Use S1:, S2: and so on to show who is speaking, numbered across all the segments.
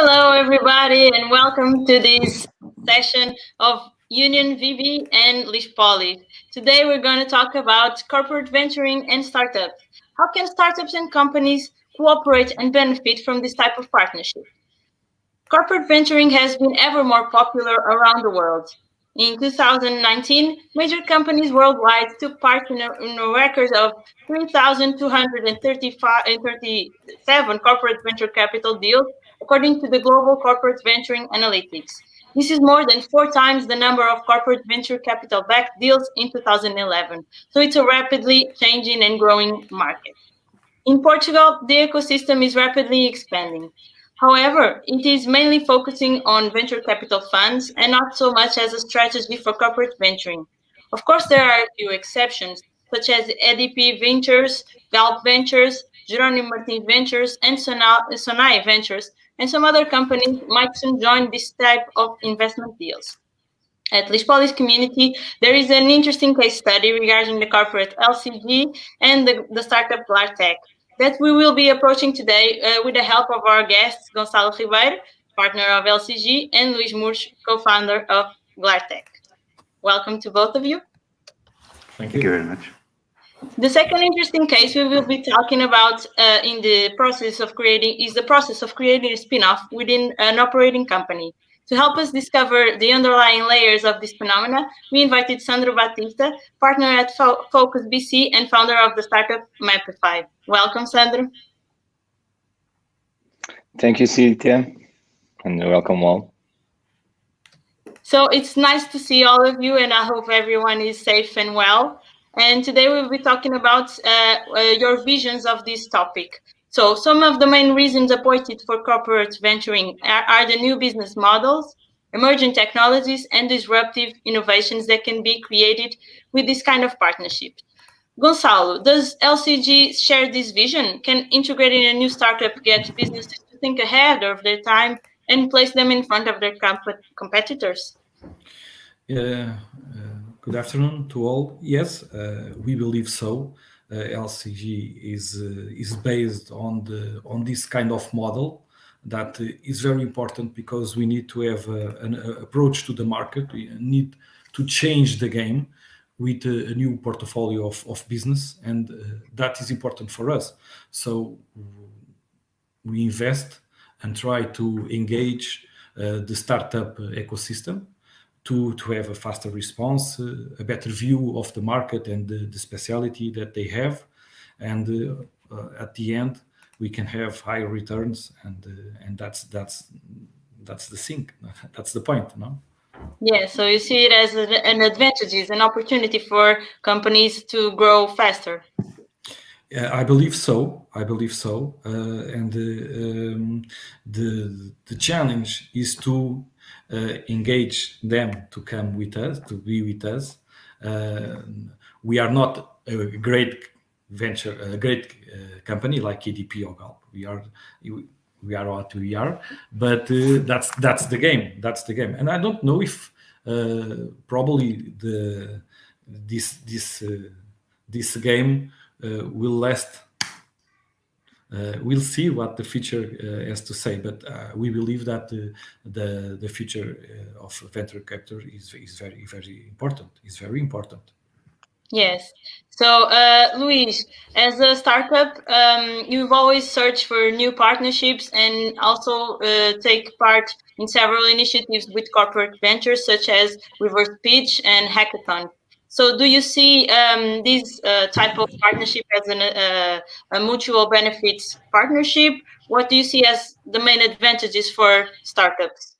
S1: Hello, everybody, and welcome to this session of Union VB and Lish Poly. Today, we're going to talk about corporate venturing and startups. How can startups and companies cooperate and benefit from this type of partnership? Corporate venturing has been ever more popular around the world. In 2019, major companies worldwide took part in a record of 3,237 corporate venture capital deals, according to the Global Corporate Venturing Analytics. This is more than 4 times the number of corporate venture capital backed deals in 2011. So it's a rapidly changing and growing market. In Portugal, the ecosystem is rapidly expanding. However, it is mainly focusing on venture capital funds and not so much as a strategy for corporate venturing. Of course, there are a few exceptions, such as EDP Ventures, Galp Ventures, Jerónimo Martins Ventures, and Sonai Ventures, and some other companies might soon join this type of investment deals. At Lispolis community, there is an interesting case study regarding the corporate LCG and the startup Glartech that we will be approaching today with the help of our guests, Gonçalo Ribeiro, partner of LCG, and Luís Murch, co-founder of Glartech. Welcome to both of you.
S2: Thank you very much.
S1: The second interesting case we will be talking about in the process of creating a spin-off within an operating company. To help us discover the underlying layers of this phenomena, we invited Sandro Batista, partner at Focus BC and founder of the startup Mapify. Welcome, Sandro.
S3: Thank you, Cynthia, and welcome all.
S1: So it's nice to see all of you, and I hope everyone is safe and well. And today we'll be talking about your visions of this topic. So some of the main reasons appointed for corporate venturing are the new business models, emerging technologies, and disruptive innovations that can be created with this kind of partnership. Gonçalo, does LCG share this vision? Can integrating a new startup get businesses to think ahead of their time and place them in front of their competitors?
S2: Good afternoon to all. Yes, we believe so. LCG is based on this kind of model that is very important because we need to have an approach to the market. We need to change the game with a new portfolio of business, and that is important for us. So we invest and try to engage the startup ecosystem to have a faster response, a better view of the market and the speciality that they have. And at the end, we can have higher returns, and that's the thing. That's the point, no?
S1: Yeah, so you see it as an advantage, an opportunity for companies to grow faster.
S2: Yeah, I believe so. And the challenge is to engage them to come with us, to be with us. We are not a great venture, a great company like EDP or Galp. We are what we are, but that's the game. That's the game. And I don't know if probably this game will last. We'll see what the future has to say, but we believe that the future of venture capital is very important. It's very important.
S1: Yes. So, Luís, as a startup, you've always searched for new partnerships and also take part in several initiatives with corporate ventures such as Reverse Pitch and Hackathon. So do you see this type of partnership as a mutual benefits partnership? What do you see as the main advantages for startups?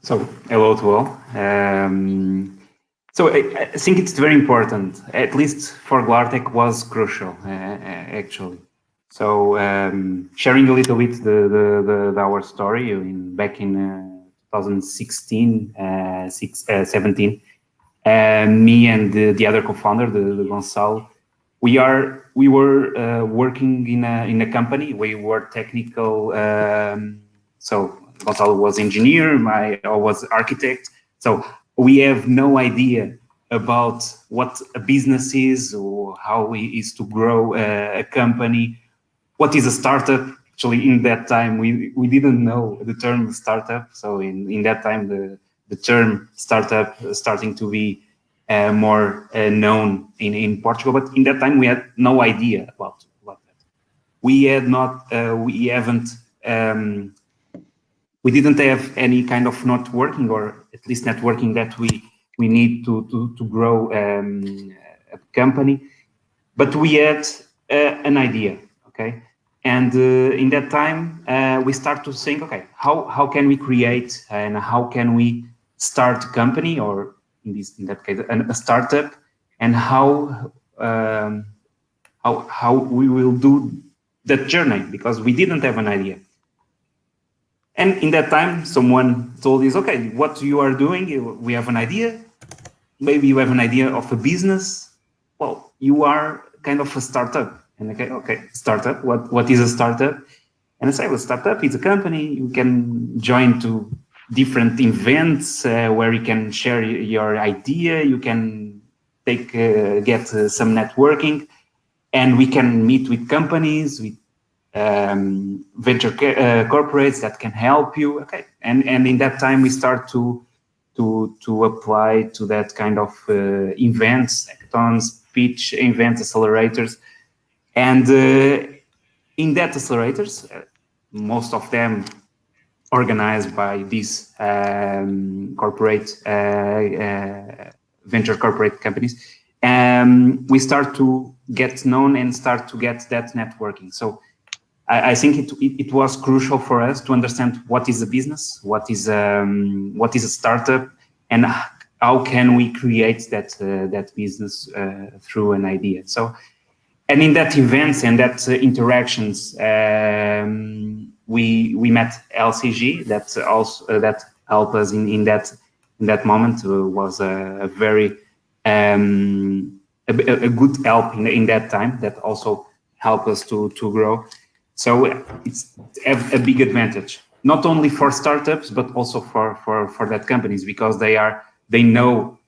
S4: So, hello to all. So I think it's very important, at least for Glartech was crucial, actually. So sharing a little bit our story back in 2016, 17, me and the other co-founder, the Gonçalo, we were working in a company. We were technical. So Gonçalo was engineer, I was architect. So we have no idea about what a business is or how it is to grow a company. What is a startup? actually in that time we didn't know the term startup. So in that time the term startup starting to be more known in Portugal, but in that time we had no idea about that. We had not, we haven't, we didn't have any kind of networking, or at least networking that we need to grow a company, but we had an idea, okay? And in that time, we start to think, okay, how can we create and how can we start a company, or in that case, a startup, and how we will do that journey, because we didn't have an idea. And in that time, someone told us, okay, what you are doing, we have an idea. Maybe you have an idea of a business. Well, you are kind of a startup. And okay, startup, what is a startup? And I say, well, startup is a company. You can join to different events where you can share your idea. You can get some networking, and we can meet with companies, with venture corporates that can help you. Okay, and in that time we start to apply to that kind of events, hackathons, pitch events, accelerators, and in that accelerators, most of them organized by these corporate venture corporate companies, we start to get known and start to get that networking. So I think it was crucial for us to understand what is a business, what is a startup, and how can we create that business through an idea. So, and in that events and that interactions, we met LCG. That also that helped us in that moment. Was a very a good help in that time. That also helped us to grow. So it's a big advantage, not only for startups, but also for that companies, because they know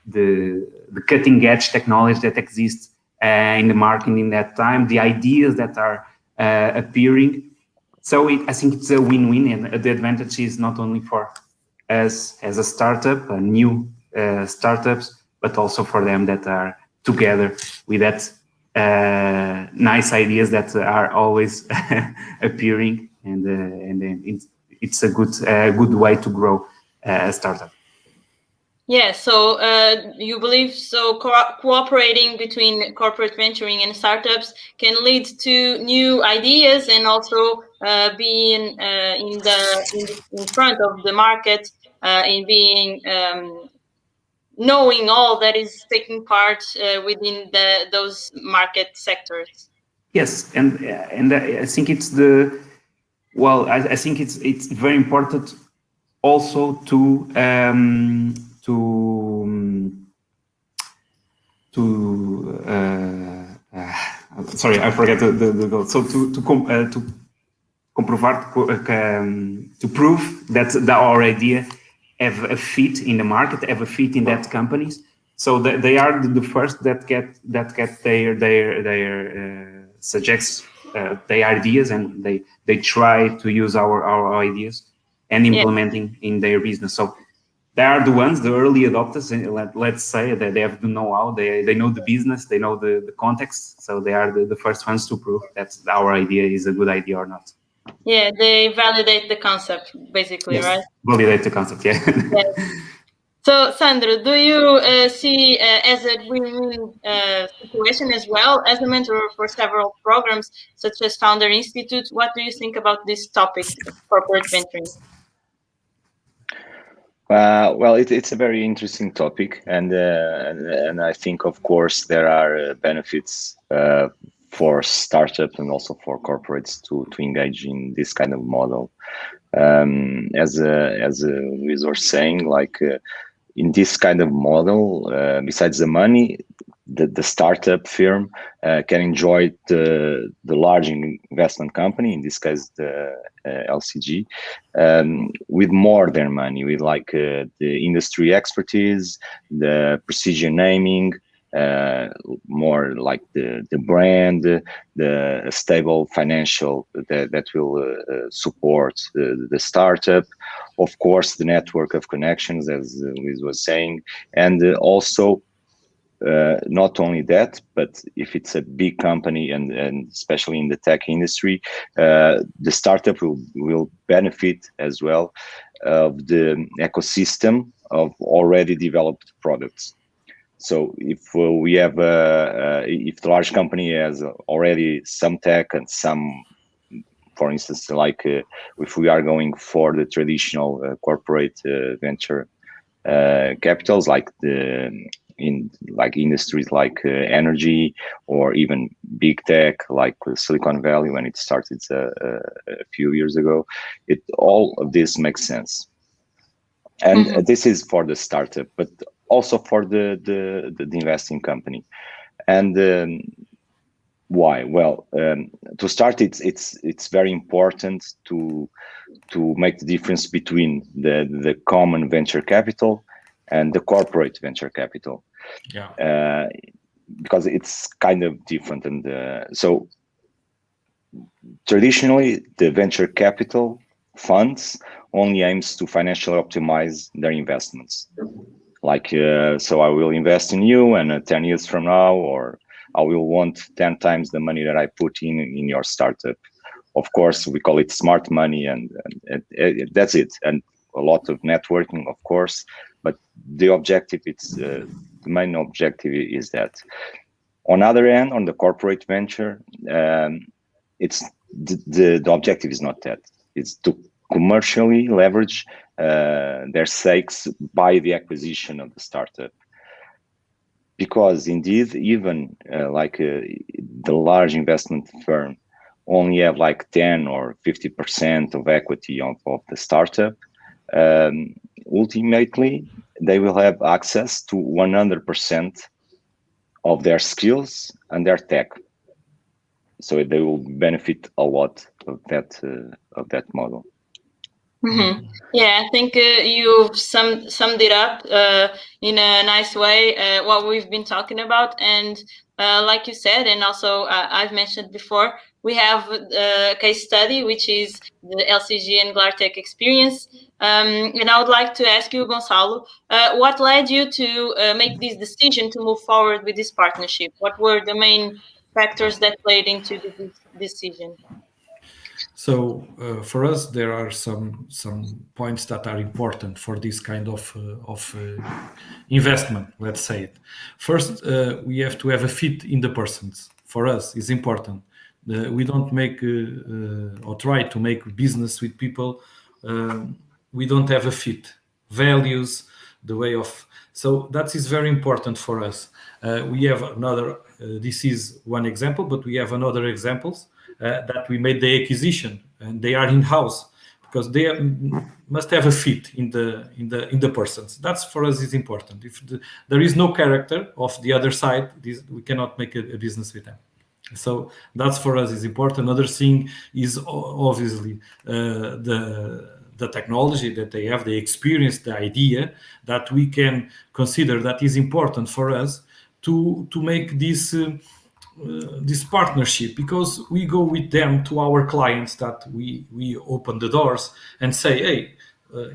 S4: the cutting edge technology that exists in the market in that time, the ideas that are appearing. So I think it's a win-win, and the advantage is not only for us as a startup, new startups, but also for them that are together with that nice ideas that are always appearing, and then it's a good way to grow a startup.
S1: Yeah, so you believe so cooperating between corporate venturing and startups can lead to new ideas, and also being in front of the market, in being knowing all that is taking part within those market sectors.
S4: Yes, and I think it's I think it's very important also to sorry, I forget the goal. So to comprovar, to prove that our idea have a fit in the market, have a fit in that companies. So they are the first that get their suggests their ideas, and they try to use our ideas and implementing in their business. So they are the ones, the early adopters, and let's say that they have the know-how, they know the business, they know the context. So they are the first ones to prove that our idea is a good idea or not.
S1: Yeah, they validate the concept, basically,
S4: yes.
S1: Right?
S4: Validate the concept, yeah.
S1: Yes. So, Sandro, do you see as a win-win situation as well? As a mentor for several programs, such as Founder Institute, what do you think about this topic, corporate venturing?
S3: Well, it's a very interesting topic, and I think, of course, there are benefits for startups and also for corporates to engage in this kind of model. As Luis was saying, like in this kind of model, besides the money, the startup firm can enjoy the large investment company, in this case the LCG, with more than money, with like the industry expertise, the precision naming, more like the brand, the stable financial that will support the startup, of course, the network of connections, as Liz was saying, and also not only that, but if it's a big company and especially in the tech industry, the startup will benefit as well of the ecosystem of already developed products. So if we have if the large company has already some tech and some, for instance, like if we are going for the traditional corporate venture capitals, like in like industries like energy or even big tech like Silicon Valley when it started a few years ago, it all of this makes sense. And this is for the startup, but also for the investing company. And why? Well, to start, it's very important to make the difference between the common venture capital and the corporate venture capital.
S2: Yeah.
S3: Because it's kind of different. And so traditionally, the venture capital funds only aims to financially optimize their investments. Like, so I will invest in you, and 10 years from now, or I will want 10 times the money that I put in your startup. Of course, we call it smart money, and that's it. And a lot of networking, of course, but the objective, the main objective is that. On other end, on the corporate venture, it's the objective is not that. It's to commercially leverage their stakes by the acquisition of the startup. Because indeed, even the large investment firm only have like 10 or 50% of equity of the startup, ultimately, they will have access to 100% of their skills and their tech. So they will benefit a lot of that model.
S1: Mm-hmm. Yeah, I think you've summed it up in a nice way, what we've been talking about. And like you said, and also I've mentioned before, we have a case study, which is the LCG and Glartech experience. And I would like to ask you, Gonçalo, what led you to make this decision to move forward with this partnership? What were the main factors that played into this decision?
S2: So for us, there are some points that are important for this kind of investment. Let's say it. First, we have to have a fit in the persons. For us, is important. We don't make or try to make business with people. We don't have a fit, values, the way of. So that is very important for us. We have another. This is one example, but we have another examples. That we made the acquisition and they are in house because they must have a fit in the persons. That's for us is important. If there is no character of the other side, we cannot make a business with them. So that's for us is important. Another thing is obviously the technology that they have, the experience, the idea that we can consider that is important for us to make this. This partnership, because we go with them to our clients that we open the doors and say, hey,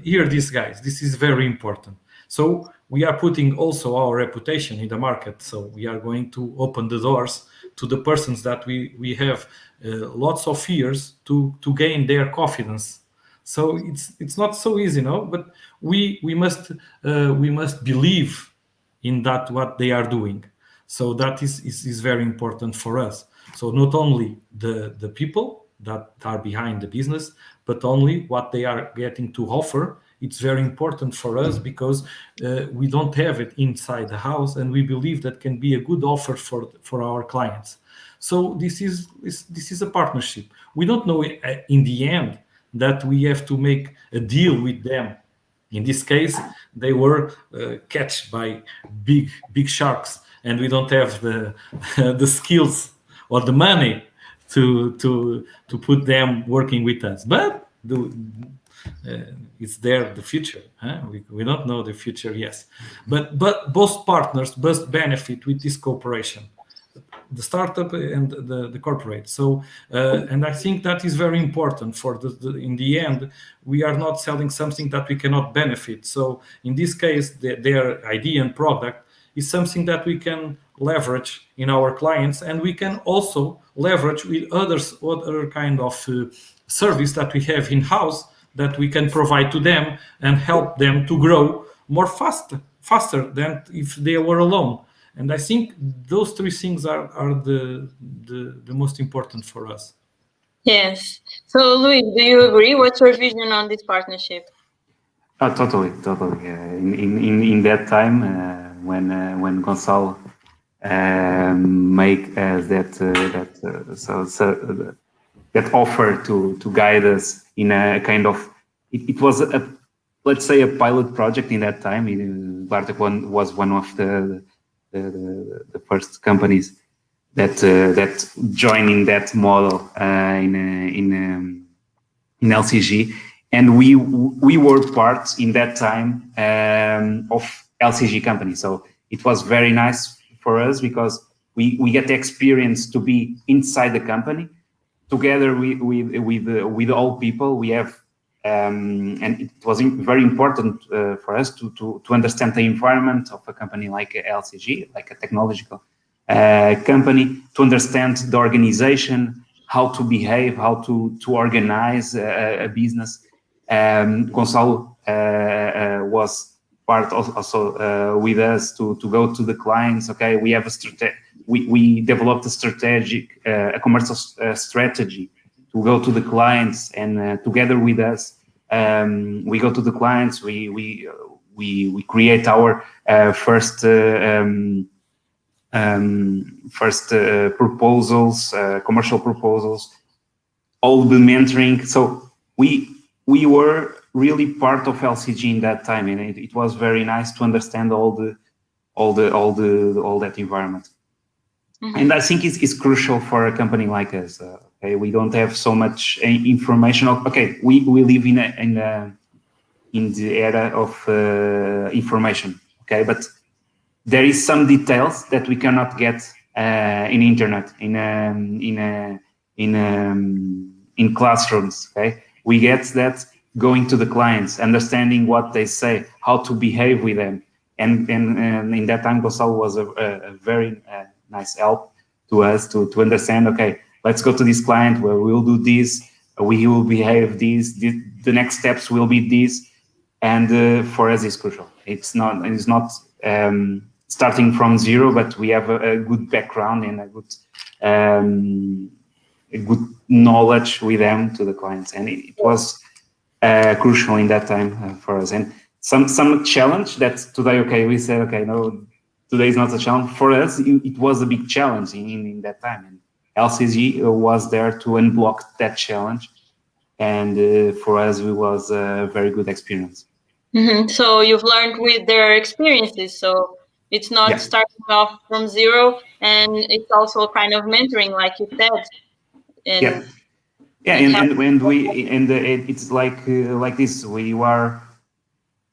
S2: here these guys, this is very important. So we are putting also our reputation in the market. So we are going to open the doors to the persons that we have lots of years to gain their confidence. So it's not so easy, no, but we must believe in that what they are doing. So that is very important for us. So not only the people that are behind the business, but only what they are getting to offer. It's very important for us because we don't have it inside the house, and we believe that can be a good offer for our clients. So this is a partnership. We don't know in the end that we have to make a deal with them. In this case, they were catched by big sharks, and we don't have the skills or the money to put them working with us. But It's there, the future. Huh? We don't know the future, yes. But both partners must benefit with this cooperation, the startup and the corporate. So, and I think that is very important for in the end, we are not selling something that we cannot benefit. So in this case, their idea and product is something that we can leverage in our clients, and we can also leverage with other kind of service that we have in house that we can provide to them and help them to grow more faster than if they were alone. And I think those three things are the most important for us.
S1: Yes. So, Luis, do you agree? What's your vision on this partnership?
S4: Oh, totally. In that time, when Gonçalo make that offer to guide us in a kind of, it was a, let's say, a pilot project in that time. Bartek was one of the first companies that joined in that model in LCG, and we were part in that time of LCG company. So it was very nice for us because we get the experience to be inside the company together with all people. We have and it was very important for us to understand the environment of a company like LCG, like a technological company, to understand the organization, how to behave, how to organize a business. Gonçalo was part also with us to go to the clients. Okay, we have we developed a strategic, a commercial strategy to go to the clients, and together with us, we go to the clients. We create our first proposals, commercial proposals, all the mentoring. So we were really part of LCG in that time, and it was very nice to understand all that environment. Mm-hmm. And I think it's crucial for a company like us. Okay, we don't have so much information. Okay, we live in the era of information. Okay, but there is some details that we cannot get in internet, in classrooms. Okay, we get that going to the clients, understanding what they say, how to behave with them, and in that time, Gonçalo was a very nice help to us to understand. Okay, let's go to this client where we'll do this, we will behave this, the next steps will be this, and for us it's crucial. It's not starting from zero, but we have a good background and a good knowledge with them to the clients, and it was crucial in that time for us. And some challenge that today, okay, we said, okay, no, today is not a challenge. For us, it was a big challenge in that time, and LCG was there to unblock that challenge, and for us it was a very good experience.
S1: Mm-hmm. So you've learned with their experiences, so it's not starting off from zero, and it's also kind of mentoring, like you said. And
S4: it's like this. We were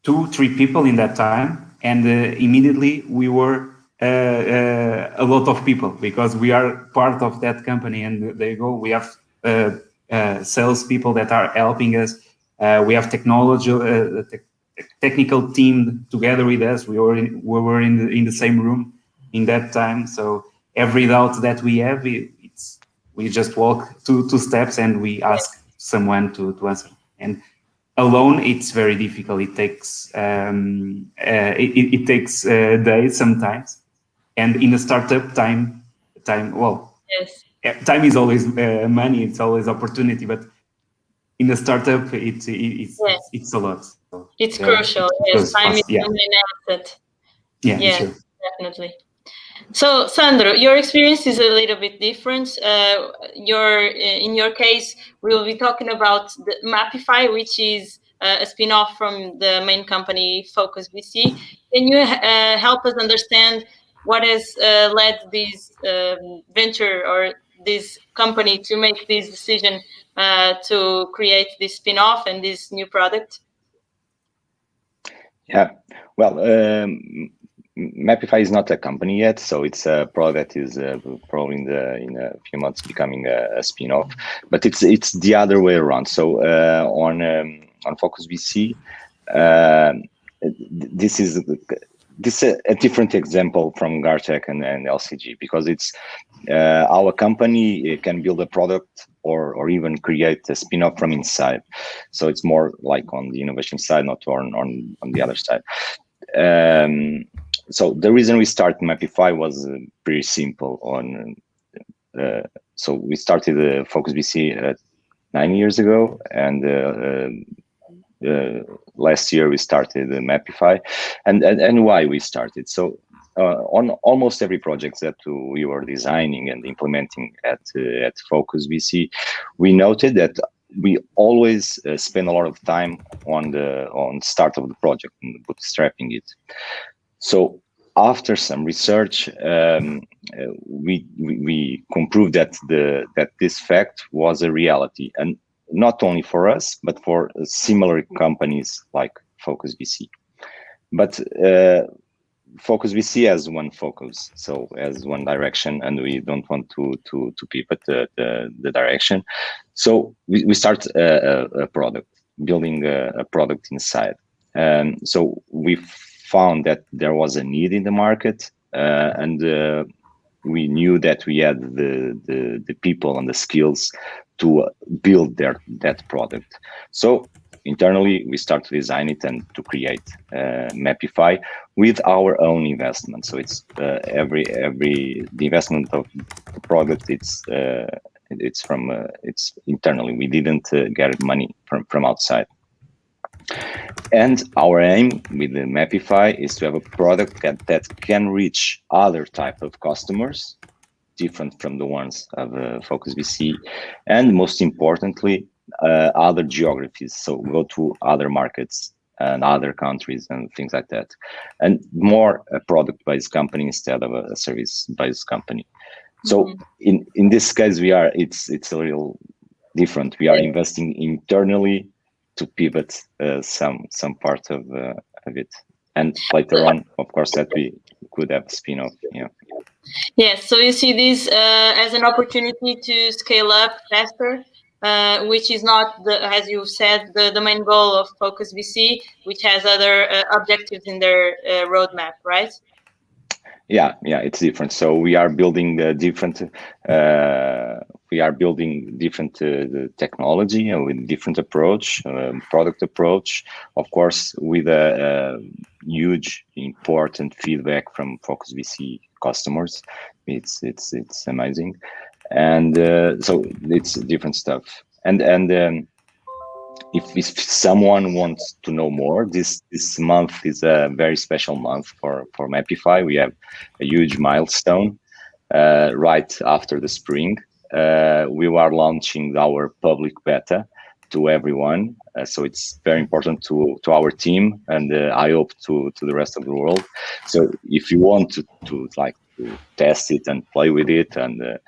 S4: 2-3 people in that time, and immediately we were a lot of people because we are part of that company. And there you go. We have sales people that are helping us. We have technical team together with us. We were in the same room in that time. So every doubt that we have, we just walk two steps and we ask someone to answer. And alone, it's very difficult. It takes it takes days sometimes. And in a startup, time is always money. It's always opportunity. But in a startup, it's a lot. So
S1: it's crucial. Yes, time is the main asset.
S4: Yeah, sure.
S1: Definitely. So, Sandro, your experience is a little bit different. In your case, we will be talking about the Mapify, which is a spin-off from the main company Focus VC. Can you help us understand what has led this venture or this company to make this decision to create this spin-off and this new product?
S3: Yeah, well, Mapify is not a company yet, so it's a product that is probably in a few months becoming a spin-off. But it's the other way around. So on Focus VC, this is a different example from Gartech and LCG, because it's our company can build a product or even create a spin-off from inside. So it's more like on the innovation side, not on the other side. So the reason we started Mapify was pretty simple. So we started Focus VC 9 years ago, and last year we started Mapify, and why we started. So on almost every project that we were designing and implementing at Focus VC, we noted that we always spend a lot of time on the start of the project and bootstrapping it. So after some research, we proved that this fact was a reality, and not only for us, but for similar companies like Focus VC. But Focus VC has one focus, so has one direction, and we don't want to pivot the direction. So we start a product, building a product inside. So we found that there was a need in the market, and we knew that we had the people and the skills to build that product. So internally, we start to design it and to create Mapify with our own investment. So it's the investment of the product. It's internally. We didn't get money from outside. And our aim with the Mapify is to have a product that can reach other type of customers, different from the ones of Focus VC, and most importantly, other geographies. So go to other markets and other countries and things like that, and more a product-based company instead of a service-based company. So in this case, it's a little different. We are investing internally to pivot some part of it, and later on, of course, that we could have a spin-off. Yeah.
S1: Yes. So you see this as an opportunity to scale up faster, which is not as you said, the main goal of Focus VC, which has other objectives in their roadmap, right?
S3: Yeah, it's different. So we are building different. We are building different technology with different approach, product approach. Of course, with a huge important feedback from Focus VC customers. It's amazing, and so it's different stuff. And if someone wants to know more, this month is a very special month for Mapify. We have a huge milestone right after the spring. We are launching our public beta to everyone, so it's very important to our team, and I hope to the rest of the world. So if you want to test it and play with it and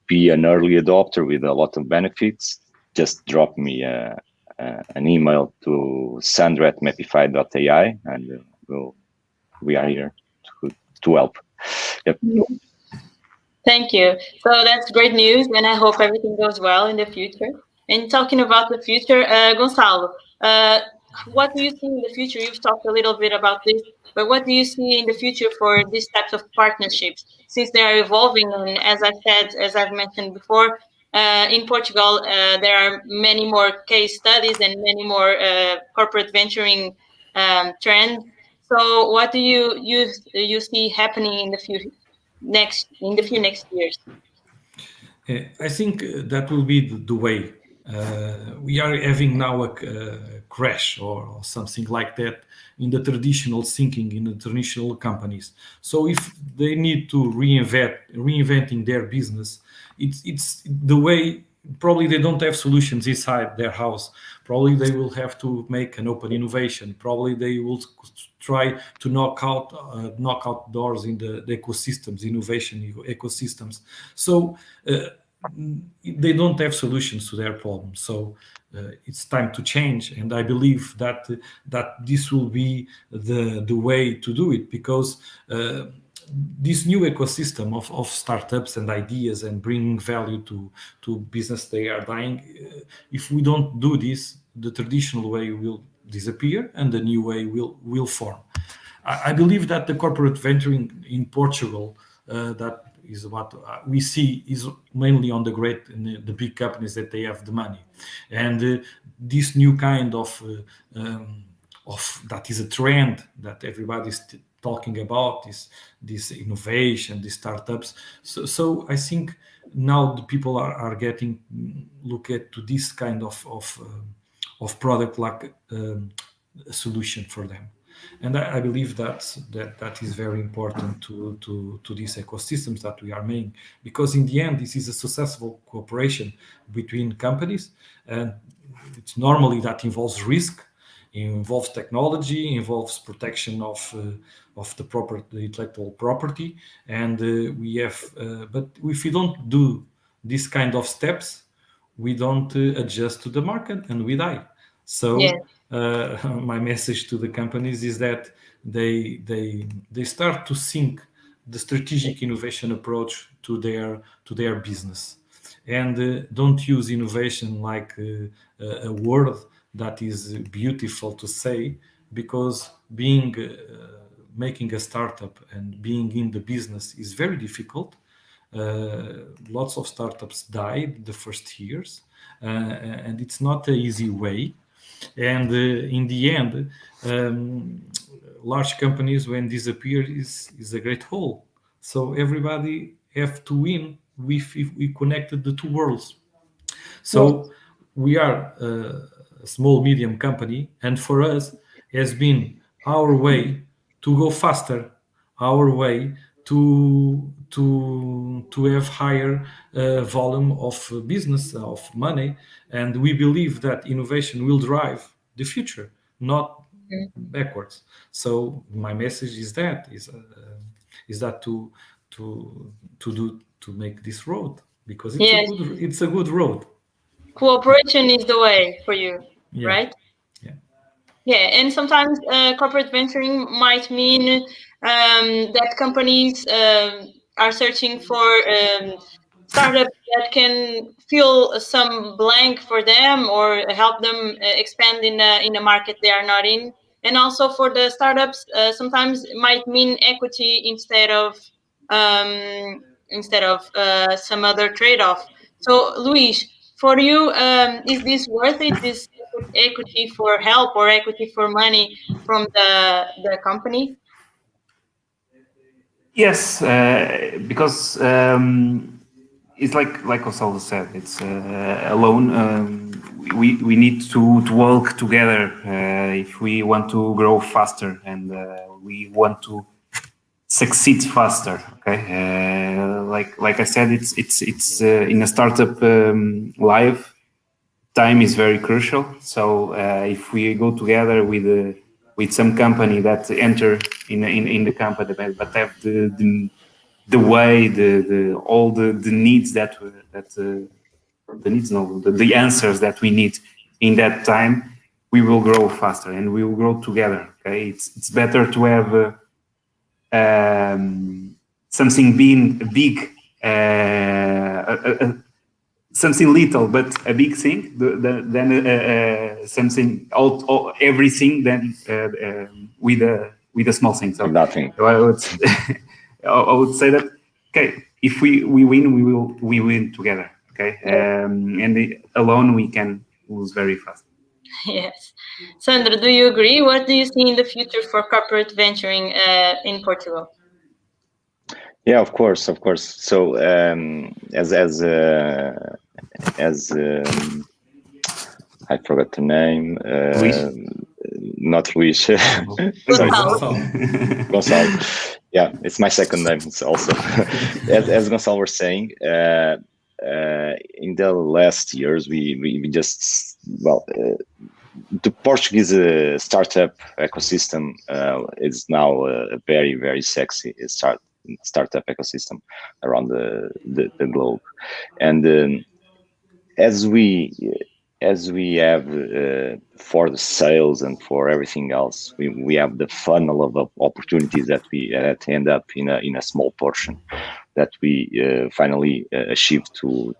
S3: be an early adopter with a lot of benefits, just drop me an email to sandra@mapify.ai, and we are here to help. Yep.
S1: Thank you. So that's great news, and I hope everything goes well in the future. And talking about the future, Gonçalo, what do you see in the future? You've talked a little bit about this, but what do you see in the future for these types of partnerships, since they are evolving? And as I said, as I've mentioned before, in Portugal, there are many more case studies and many more corporate venturing trends. So, what do you see happening in the few next years?
S2: I think that will be the way. We are having now a crash or something like that in the traditional thinking in the traditional companies. So if they need to reinventing their business, it's the way. Probably they don't have solutions inside their house. Probably they will have to make an open innovation. Probably they will try to knock out doors in the ecosystems, innovation ecosystems. So they don't have solutions to their problems. So it's time to change, and I believe that this will be the way to do it, because this new ecosystem of startups and ideas and bringing value to business, they are dying. If we don't do this, the traditional way will disappear and the new way will form. I believe that the corporate venturing in Portugal, that is what we see, is mainly on the great and the big companies that they have the money, and this new kind of that is a trend that everybody's talking about, this innovation, these startups. So I think now the people are getting look at to this kind of product like a solution for them. And I believe that is very important to these ecosystems that we are making, because in the end, this is a successful cooperation between companies, and it's normally that involves risk, involves technology, involves protection of the intellectual property, and we have. But if we don't do this kind of steps, we don't adjust to the market, and we die.
S1: Yes.
S2: So my message to the companies is that they start to think the strategic innovation approach to their business, and don't use innovation like a word that is beautiful to say, because being making a startup and being in the business is very difficult. Lots of startups died the first years, and it's not an easy way. And in the end, large companies, when disappear, is a great hole. So everybody have to win if we connected the two worlds.
S1: Yes.
S2: So we are a small medium company, and for us has been our way to go faster, our way to have higher volume of business, of money, and we believe that innovation will drive the future, not backwards. So my message is that to make this road, because
S1: Yes.
S2: it's a good road.
S1: Cooperation is the way for you,
S2: Yeah,
S1: right?
S2: yeah,
S1: Yeah, and sometimes corporate venturing might mean that companies are searching for startups that can fill some blank for them or help them expand in a market they are not in. And also for the startups, sometimes it might mean equity instead of some other trade-off. So, Luis, for you, is this worth it? This equity for help or equity for money from the company?
S4: Yes, because it's like Gonçalo said, it's alone. We need to work together if we want to grow faster and we want to succeed faster. Okay, like I said, it's in a startup life, time is very crucial. So if we go together with some company that enter in the company, but have the way the all the needs that the needs, no, the answers that we need in that time, we will grow faster and we will grow together. Okay, it's better to have something being big, something little but a big thing, than something everything than with a small thing.
S3: Nothing.
S4: So I would say that, okay, if we win, we win together. Okay, and alone we can lose very fast.
S1: Yes. Sandra, do you agree? What do you see in the future for corporate venturing in Portugal?
S3: Yeah, of course, of course. So as I forgot the name.
S4: Luis?
S3: Not Luis. Sorry, Gonçalo. Yeah, it's my second name. It's also as Gonçalo was saying. In the last years, we just the Portuguese startup ecosystem is now a very, very sexy startup ecosystem around the globe. And as we have for the sales and for everything else, we have the funnel of opportunities that end up in a small portion that we finally achieve to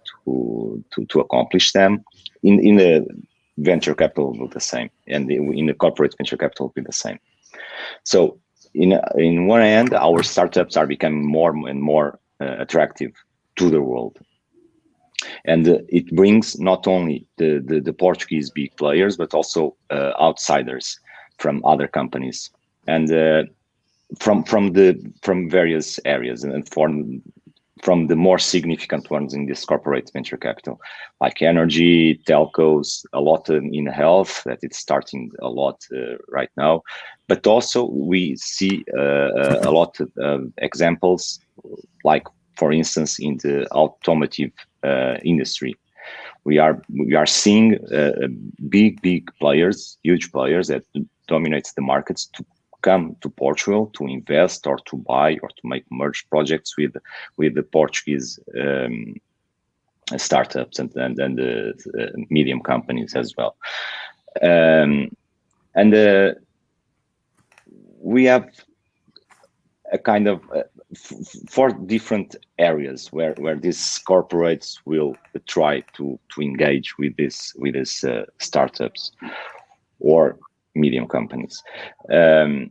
S3: accomplish them. In the venture capital will be the same, and in the corporate venture capital will be the same. So in one hand, our startups are becoming more and more attractive to the world. And it brings not only the Portuguese big players, but also outsiders from other companies and from various areas, and from the more significant ones in this corporate venture capital, like energy, telcos, a lot in health, that it's starting a lot right now. But also we see a lot of examples, like, for instance, in the automotive industry. We are seeing big players, huge players that dominates the markets to come to Portugal to invest or to buy or to make merge projects with the Portuguese startups and the medium companies as well. And we have a kind of 4 different areas where these corporates will try to engage with this startups or medium companies, and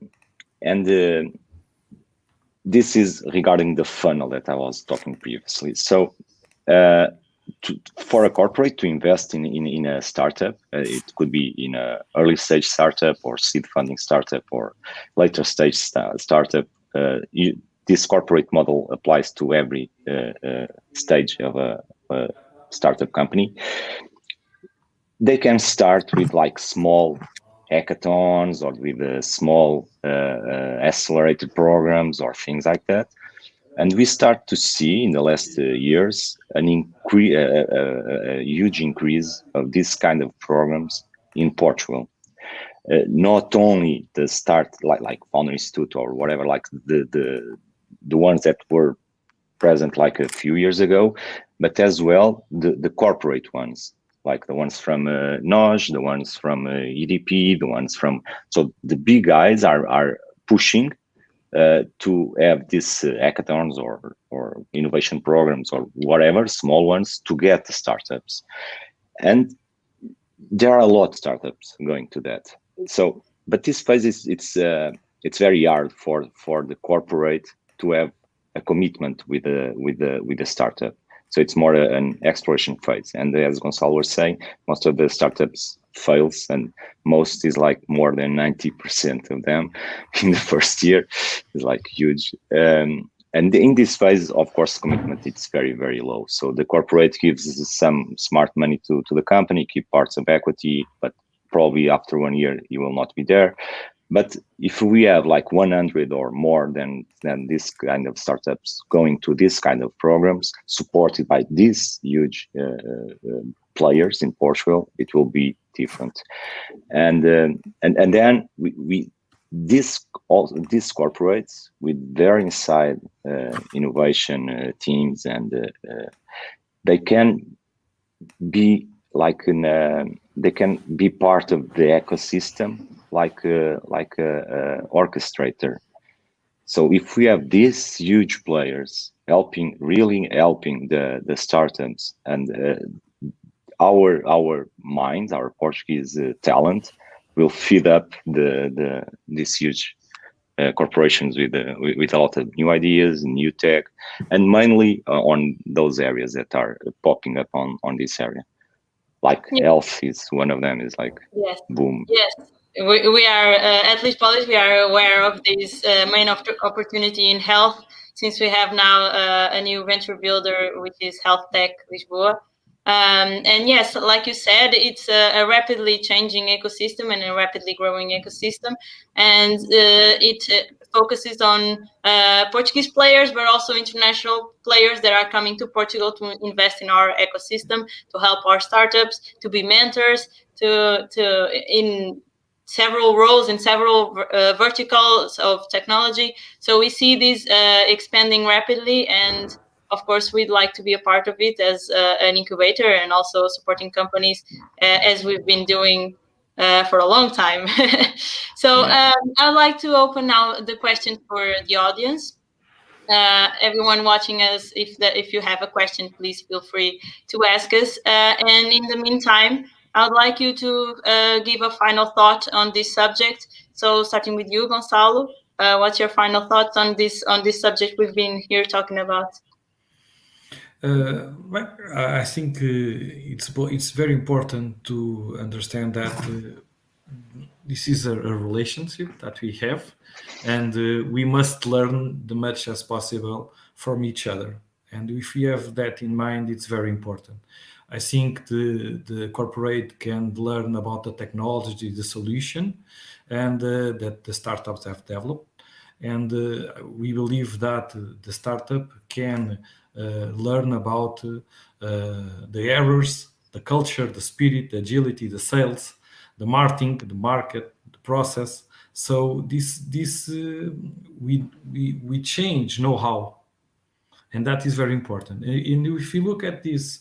S3: this is regarding the funnel that I was talking previously. So for a corporate to invest in a startup, it could be in a early stage startup or seed funding startup or later stage startup. This corporate model applies to every stage of a startup company. They can start with like small hackathons or with small accelerated programs or things like that. And we start to see in the last years a huge increase of this kind of programs in Portugal. Not only the start like Founder Institute or whatever, like the ones that were present like a few years ago, but as well the corporate ones, like the ones from NOJ, the ones from EDP, the ones from, so the big guys are pushing to have these hackathons or innovation programs or whatever, small ones, to get the startups. And there are a lot of startups going to that. So, but this phase it's very hard for the corporate to have a commitment with the startup. So it's more an exploration phase. And as Gonçalo was saying, most of the startups fails, and most is like more than 90% of them in the first year is like huge. And in this phase, of course, commitment it's very, very low. So the corporate gives some smart money to the company, keep parts of equity, but probably after 1 year you will not be there. But if we have like 100 or more than this kind of startups going to this kind of programs supported by these huge players in Portugal, it will be different. And then these corporates with their inside innovation teams, and they can be like they can be part of the ecosystem like a orchestrator. So if we have these huge players really helping the startups, and our minds, our Portuguese talent will feed up these huge corporations with a lot of new ideas, new tech, and mainly on those areas that are popping up on this area. Like health is one of them, is like boom.
S1: Yes. We are, at least Polish, we are aware of this main opportunity in health, since we have now a new venture builder, which is Health Tech Lisboa. And yes, like you said, it's a rapidly changing ecosystem and a rapidly growing ecosystem. And it focuses on Portuguese players, but also international players that are coming to Portugal to invest in our ecosystem, to help our startups, to be mentors, several roles in several verticals of technology. So we see this expanding rapidly, and of course, we'd like to be a part of it as an incubator and also supporting companies as we've been doing for a long time. So I'd like to open now the question for the audience. Everyone watching us, if you have a question, please feel free to ask us. And in the meantime, I would like you to give a final thought on this subject. So, starting with you, Gonçalo, what's your final thoughts on this subject we've been here talking about?
S2: Well, I think it's very important to understand that this is a relationship that we have, and we must learn the much as possible from each other. And if we have that in mind, it's very important. I think the corporate can learn about the technology, the solution, and that the startups have developed. And we believe that the startup can learn about the errors, the culture, the spirit, the agility, the sales, the marketing, the market, the process. So this we change know-how, and that is very important. And if you look at this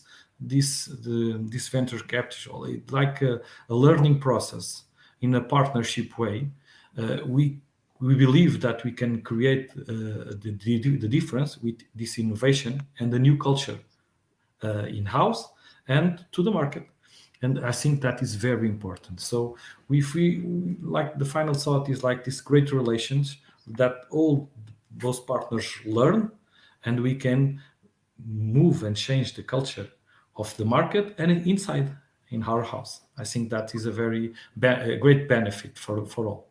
S2: venture capital, it's like a learning process in a partnership way. We believe that we can create the difference with this innovation and the new culture in-house and to the market. And I think that is very important. So if we like, the final thought is like this great relations that all those partners learn, and we can move and change the culture of the market and inside in our house. I think that is a very a great benefit for all.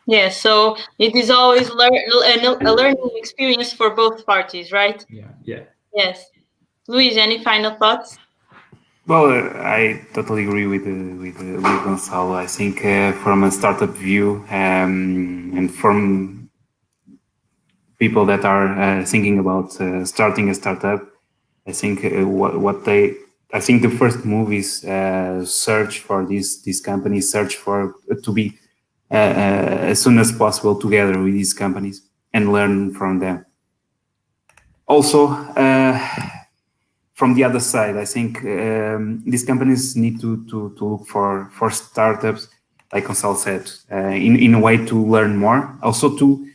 S1: Yes, so it is always a learning experience for both parties, right?
S2: Yeah.
S1: Yes. Luis, any final thoughts?
S4: Well, I totally agree with Gonçalo. I think from a startup view and from people that are thinking about starting a startup, I think I think the first move is search for these companies, search for to be as soon as possible together with these companies and learn from them. Also, from the other side, I think these companies need to look for startups, like Gonçalo said, in a way to learn more, also to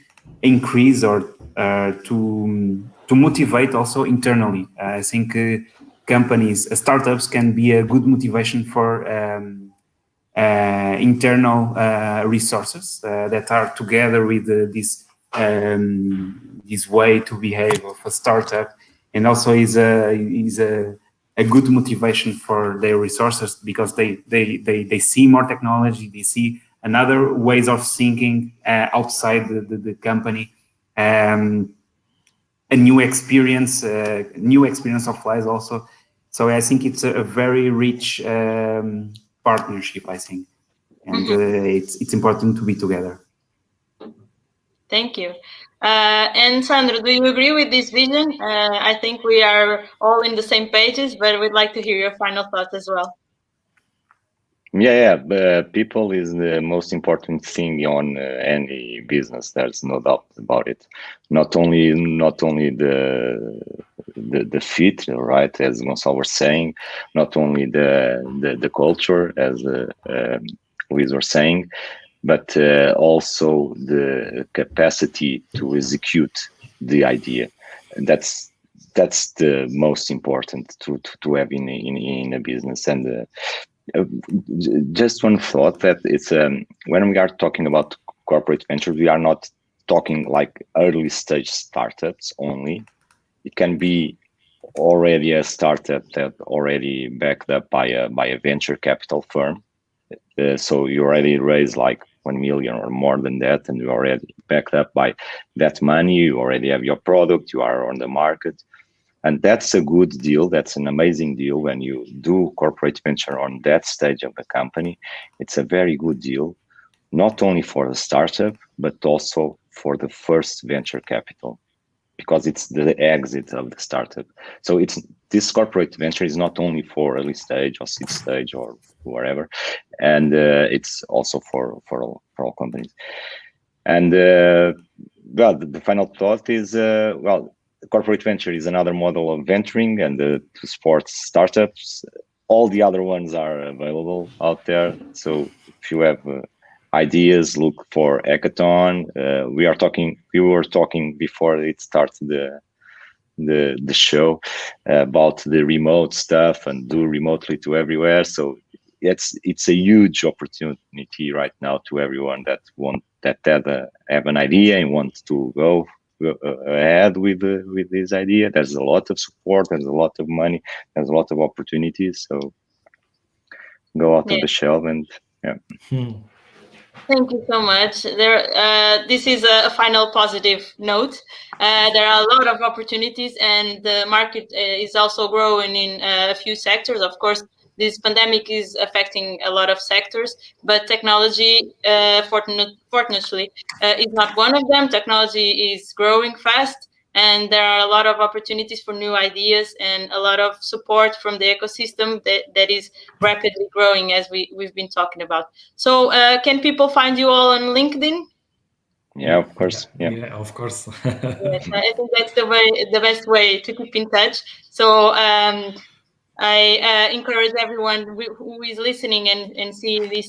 S4: increase or to motivate also internally. I think companies, startups can be a good motivation for internal resources that are together with this way to behave of a startup, and also is a good motivation for their resources because they see more technology, they see another ways of thinking outside the company, a new experience of life also. So I think it's a very rich partnership, I think, and it's important to be together.
S1: Thank you. And Sandro, do you agree with this vision? I think we are all in the same pages, but we'd like to hear your final thoughts as well.
S3: Yeah. People is the most important thing on any business. There's no doubt about it. Not only the fit, right, as Gonçalo was saying, not only the culture, as Luis was saying, but also the capacity to execute the idea. That's the most important to have in a business. And just one thought that it's when we are talking about corporate ventures, we are not talking like early stage startups only. It can be already a startup that already backed up by a venture capital firm. So you already raised like 1 million or more than that, and you already backed up by that money. You already have your product, you are on the market. And that's a good deal. That's an amazing deal when you do corporate venture on that stage of the company. It's a very good deal, not only for the startup, but also for the first venture capital, because it's the exit of the startup. So this corporate venture is not only for early stage or seed stage or wherever, and it's also for all companies. And well, the final thought is well, corporate venture is another model of venturing and to support startups. All the other ones are available out there. So if you have ideas, look for Hackathon. We were talking before it started the show about the remote stuff and do remotely to everywhere. So it's a huge opportunity right now to everyone that have an idea and want to go ahead with this idea. There's a lot of support, there's a lot of money, there's a lot of opportunities. So go out of the shell and yeah.
S1: Thank you so much. This is a final positive note. There are a lot of opportunities, and the market is also growing in a few sectors. Of course, this pandemic is affecting a lot of sectors, but technology, fortunately, is not one of them. Technology is growing fast, and there are a lot of opportunities for new ideas and a lot of support from the ecosystem that is rapidly growing, as we've been talking about. So can people find you all on LinkedIn?
S3: Yeah, of course.
S2: Yeah, of course.
S1: Yes, I think that's the best way to keep in touch. So I encourage everyone who is listening and see this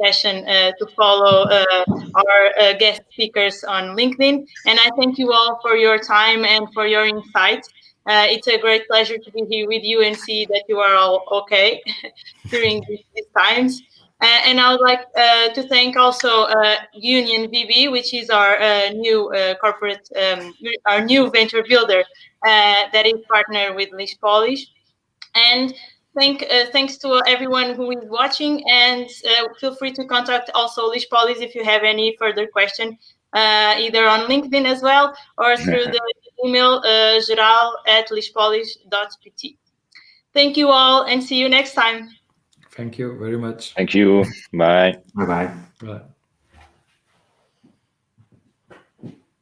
S1: session to follow our guest speakers on LinkedIn. And I thank you all for your time and for your insights. It's a great pleasure to be here with you and see that you are all okay during these times. And I would like to thank also Union VB, which is our new corporate, our new venture builder that is partnered with Lish Polish. And thanks to everyone who is watching, and feel free to contact also Lish Polish if you have any further question, either on LinkedIn as well or through the email geral@lishpolish.pt. Thank you all and see you next time.
S2: Thank you very much.
S3: Thank you. Bye.
S4: Bye-bye.
S2: Bye.